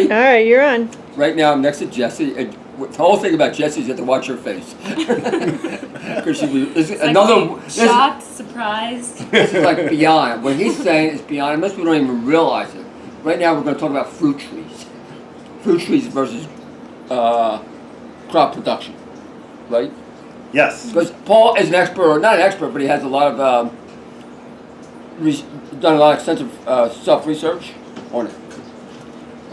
All right, you're on. Right now, I'm next to Jesse. And the whole thing about Jesse is you have to watch her face. Because shocked, surprised. This is like beyond. What he's saying is beyond. Most people don't even realize it. Right now, we're going to talk about fruit trees. Fruit trees versus crop production. Right? Yes. Because Paul is an expert, or not an expert, but he has a lot of, done a lot of extensive self-research on it.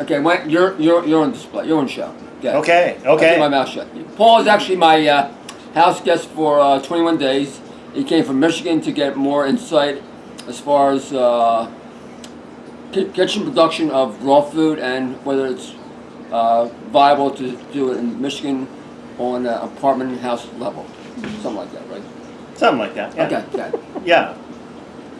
Okay, you're on display. You're on show. Yeah. Okay. I'll keep Okay. my mouth shut. Paul is actually my house guest for 21 days. He came from Michigan to get more insight as far as kitchen production of raw food and whether it's viable to do it in Michigan on an apartment house level. Something like that, right? Something like that. Yeah. Okay, got it. Yeah.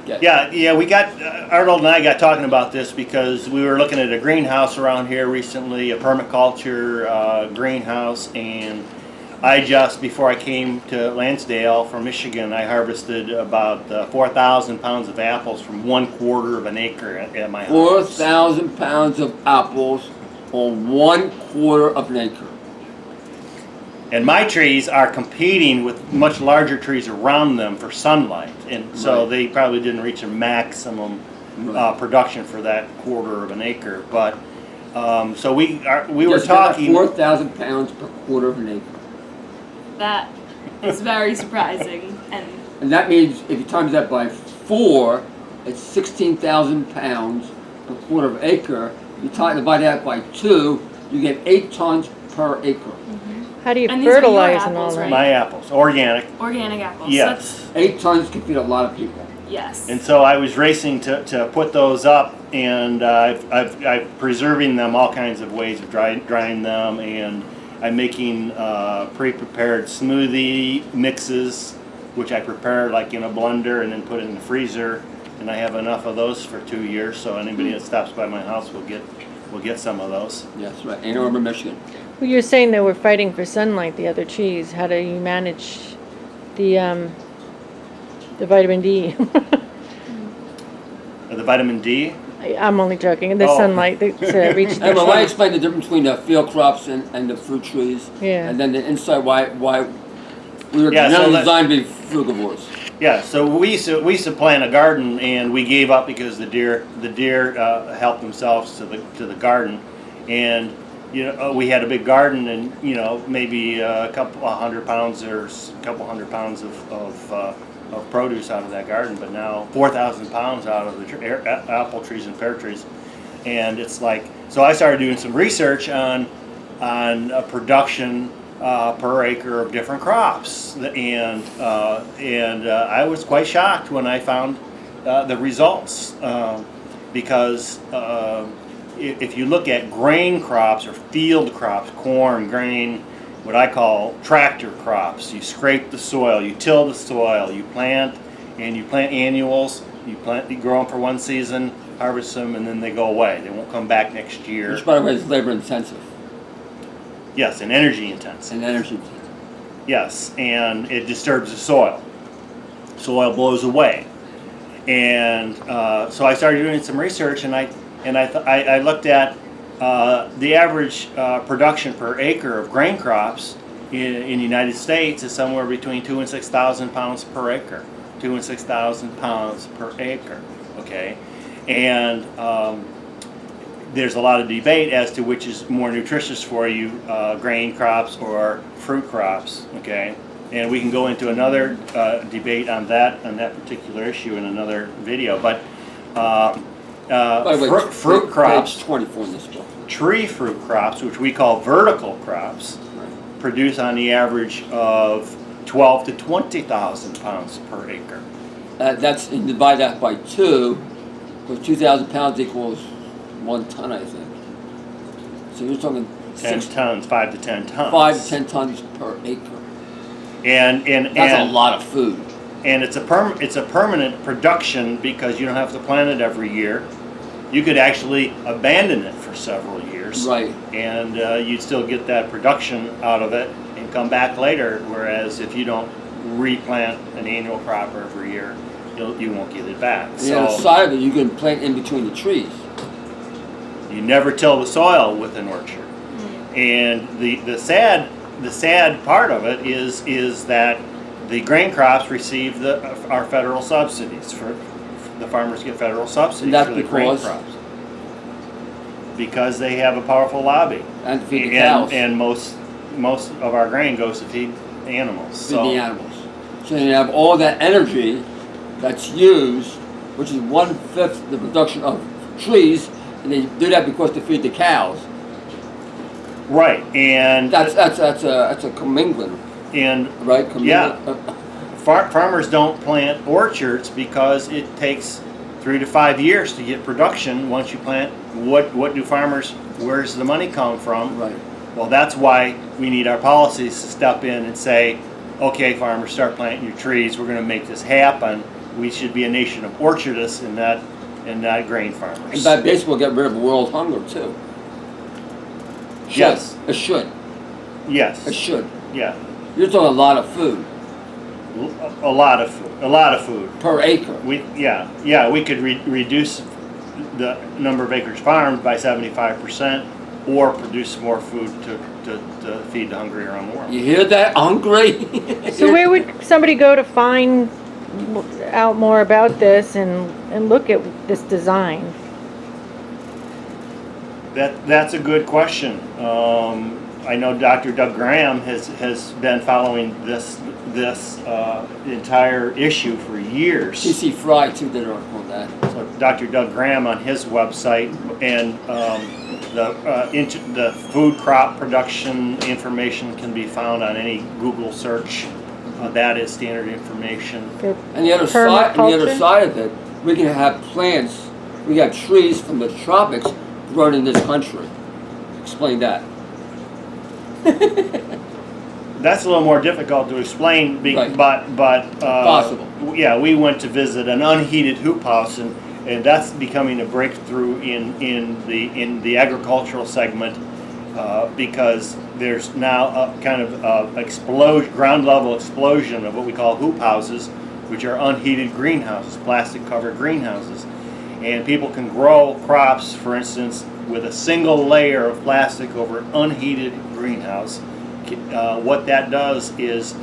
Okay. Yeah. We got Arnold and I got talking about this because we were looking at a greenhouse around here recently, a permaculture greenhouse, and I just before I came to Lansdale from Michigan, I harvested about 4,000 pounds of apples from 1/4 of an acre at my house. 4,000 pounds of apples on 1/4 of an acre. And my trees are competing with much larger trees around them for sunlight, and so Right. they probably didn't reach a maximum Right. production for that 1/4 of an acre. But so we were Just about talking. 4,000 pounds per 1/4 of an acre. That is very surprising. And that means if you times that by 4, it's 16,000 pounds per 1/4 of an acre. You divide that by 2, you get 8 tons per acre. How do you And these are your fertilize and all apples, that? right? My apples, organic. Organic apples. Yes. 8 tons can feed a lot of people. Yes. And so I was racing to put those up, and I'm preserving them all kinds of ways of drying them, and I'm making pre-prepared smoothie mixes, which I prepare like in a blender and then put in the freezer, and I have enough of those for 2 years. So anybody that stops by my house will get some of those. Yes, right. Ann Arbor, Michigan. Well, you're saying they were fighting for sunlight, the other trees. How do you manage the vitamin D? The vitamin D. I'm only joking. The Oh. sunlight to reach the And well, I tree. explained the difference between the field crops and the fruit trees. Yeah. And then the insight why we were Yeah, so let's- designed to be frugivores. Yeah, so we used to plant a garden, and we gave up because the deer helped themselves to the garden, and we had a big garden, and maybe a couple of 100 pounds or a couple hundred pounds of produce out of that garden, but now 4,000 pounds out of the apple trees and pear trees, and it's like, so I started doing some research on production per acre of different crops, and I was quite shocked when I found the results, because if you look at grain crops or field crops, corn, grain, what I call tractor crops, you scrape the soil, you till the soil, you plant annuals, you grow them for one season, harvest them, and then they go away. They won't come back next year. Which, by the way, is labor intensive Yes, and energy intensive. and energy intensive. Yes, and it disturbs the soil. Soil blows away, and so I started doing some research, and I looked at the average production per acre of grain crops in the United States is somewhere between 2,000 and 6,000 pounds per acre. 2,000 and 6,000 pounds per acre. Okay, and there's a lot of debate as to which is more nutritious for you, grain crops or fruit crops. Okay, and we can go into another debate on that particular issue in another video. But By the way, fruit crops, Page 24 in this book. tree fruit crops, which we call vertical crops, produce on the average of 12 to 20,000 pounds per acre. That's, and divide that by 2, because 2,000 pounds equals 1 ton, I think. So you're talking 10 tons, 5 to 10 tons. 5 to 10 tons per acre. And That's a lot of food. And it's a permanent production because you don't have to plant it every year. You could actually abandon it for several years, Right. and you'd still get that production out of it and come back later. Whereas if you don't replant an annual crop every year, you won't get it back. And the other side of it, you can plant in between the trees. You never till the soil with an orchard. And the sad part of it is that the grain crops receive our federal subsidies. For the farmers get federal subsidies that's for the grain because? crops because they have a powerful lobby. And to feed the cows. And most of our grain goes to feed animals. Feed the animals. So you have all that energy that's used, which is 1/5 the production of trees, and they do that because to feed the cows. Right, and That's a commingling, and right? yeah. Farmers don't plant orchards because it takes 3 to 5 years to get production. Once you plant, what do farmers? Where's the money come from? Right. Well, that's why we need our policies to step in and say, okay, farmers, start planting your trees. We're going to make this happen. We should be a nation of orchardists and not grain farmers. And that basically will get rid of world hunger too. Should. Yes. It should. Yes. It should. Yeah. You're talking a lot of food A lot of food. A lot of food. per acre. We could reduce the number of acres farmed by 75%, or produce more food to feed the hungry around the world. You hear that? Hungry? So where would somebody go to find out more about this and look at this design? That's a good question. I know Dr. Doug Graham has been following this entire issue for years. CC Fry too did an article on that. So Dr. Doug Graham on his website, and the food crop production information can be found on any Google search. That is standard information. For And the other permaculture? side of it, we can have plants, we got trees from the tropics grown in this country. Explain that. That's a little more difficult to explain, Right. but Possible. Yeah, we went to visit an unheated hoop house, and that's becoming a breakthrough in the agricultural segment because there's now a kind of ground level explosion of what we call hoop houses, which are unheated greenhouses, plastic covered greenhouses, and people can grow crops, for instance, with a single layer of plastic over an unheated greenhouse. What that does is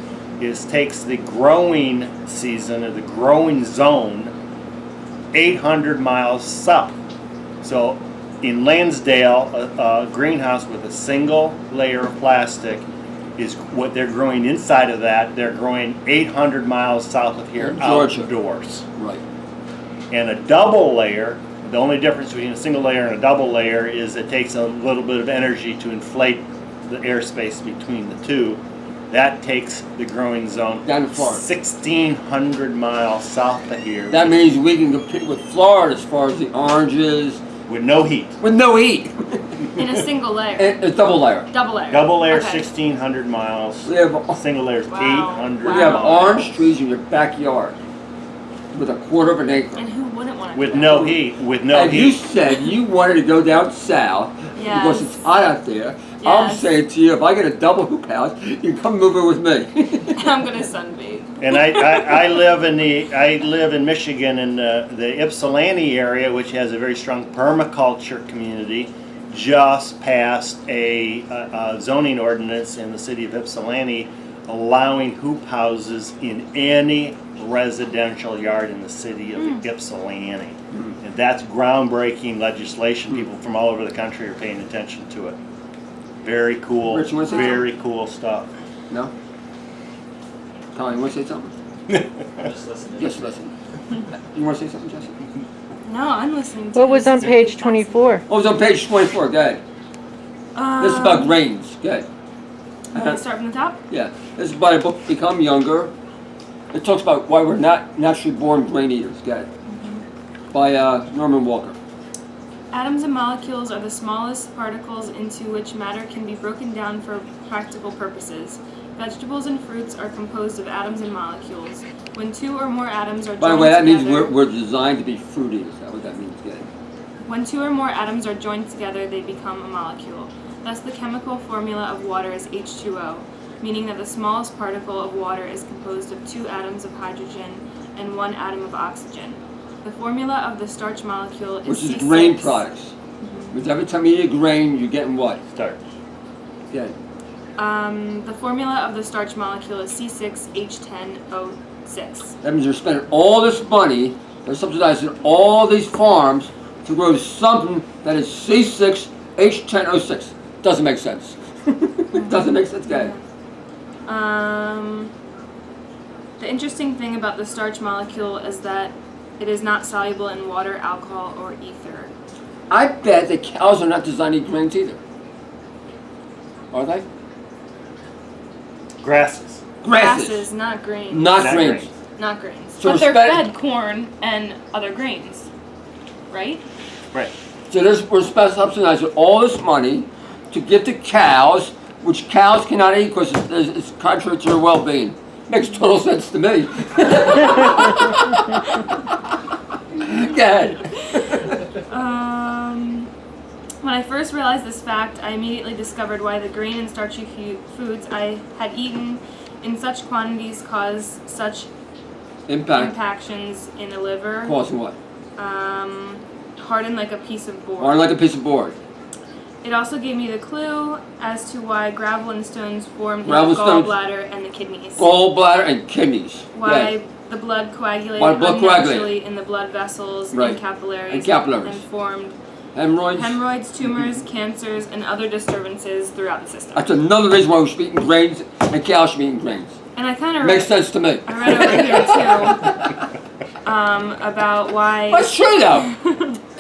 takes the growing season or the growing zone 800 miles south. So in Lansdale, a greenhouse with a single layer of plastic is what they're growing inside of that. They're growing 800 miles south of here, Georgia. outdoors. Right. And a double layer, the only difference between a single layer and a double layer is it takes a little bit of energy to inflate the airspace between the two. That takes the growing zone Down to Florida. 1,600 miles south of here. That means we can compete with Florida as far as the oranges with no heat. with no heat. In a single layer. And a double layer. Double layer. Double layer, Okay. 1,600 miles. We have Single layer is Wow. 800 Wow. you have miles. orange trees in your backyard with a quarter of an acre. And who wouldn't want to With do no heat. With no And you heat. said you wanted to go down south because Yes. it's hot out there. I'm Yes. saying to you, if I get a double hoop house, you come move in with me. that? I'm gonna sunbathe. And I live in Michigan in the Ypsilanti area, which has a very strong permaculture community. Just passed a zoning ordinance in the city of Ypsilanti allowing hoop houses in any residential yard in the city of Ypsilanti. And that's groundbreaking legislation. People from all over the country are paying attention to it. Very cool, Rich, you wanna say very cool stuff. No? Colin, you want to say something? Just listening. Just listen. You want to say something, Jesse? No, I'm listening to What was this. on page 24? Oh, it's on page 24. Go ahead. This is about grains. Go ahead. Want to start from the top? Yeah. This is by the book Become Younger. It talks about why we're not naturally born grain eaters. Go ahead. By Norman Walker. Atoms and molecules are the smallest particles into which matter can be broken down for practical purposes. Vegetables and fruits are composed of atoms and molecules. When two or more atoms are joined By the way, that means together, we're designed to be fruit eaters. Is that what that means? Go ahead. when two or more atoms are joined together, they become a molecule. Thus, the chemical formula of water is H2O, meaning that the smallest particle of water is composed of 2 atoms of hydrogen and 1 atom of oxygen. The formula of the starch molecule is Which is C6. grain products. Because every time you eat a grain, you're getting what? Starch. Yeah. The formula of the starch molecule is C6H10O6. That means they're spending all this money, they're subsidizing all these farms to grow something that is C6H10O6. Doesn't make sense. Doesn't make sense, guys. The interesting thing about the starch molecule is that it is not soluble in water, alcohol, or ether. I bet the cows are not designed to eat grains either. Are they? Grasses. Grasses, not grains. Not Not grains. grains. Not grains. So But they're respect- fed corn and other grains, right? Right. So we're subsidizing all this money to give to cows, which cows cannot eat because it's contrary to their well-being. Makes total sense to me. Go ahead. When I first realized this fact, I immediately discovered why the grain and starchy foods I had eaten in such quantities caused such Impact. impactions in the liver. Causing what? Hardened like a piece of board. Or like a piece of board. It also gave me the clue as to why gravel and stones formed in Gravel the stones. gallbladder and the kidneys. Gallbladder and kidneys. Why Yeah. the blood coagulated Why the blood unnaturally coagulated. in the blood vessels Right. and capillaries, And capillaries. and formed Hemorrhoids. hemorrhoids, tumors, cancers, and other disturbances throughout the system. That's another reason why we should be eating grains and cows should be eating grains. And I kind of Makes sense to me. I read over here too about why. That's true though.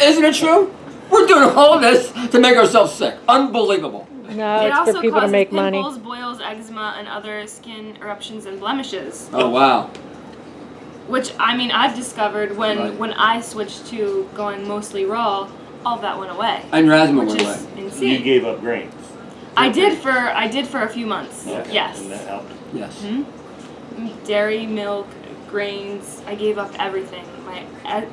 Isn't it true? We're doing all this to make ourselves sick. Unbelievable. No, It it's also for people to causes make money. pimples, boils, eczema, and other skin eruptions and blemishes. Oh wow. Which I've discovered Right. when I switched to going mostly raw, all of that went away, And your asthma which went is away. insane. You gave up grains. I did for a few months. Okay. Yes. And that helped. Yes. Dairy, milk, grains. I gave up everything. My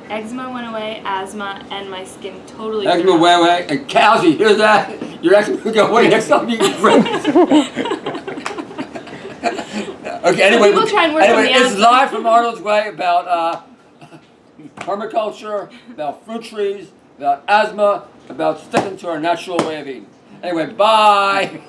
eczema went away, asthma, and my skin totally. Eczema cleared went up. away. And cows, you hear that? Your eczema will go away next time you eat grains. Okay, anyway, People try and work on the it's asthma. live from Arnold's Way about permaculture, about fruit trees, about asthma, about sticking to our natural way of eating. Anyway, bye.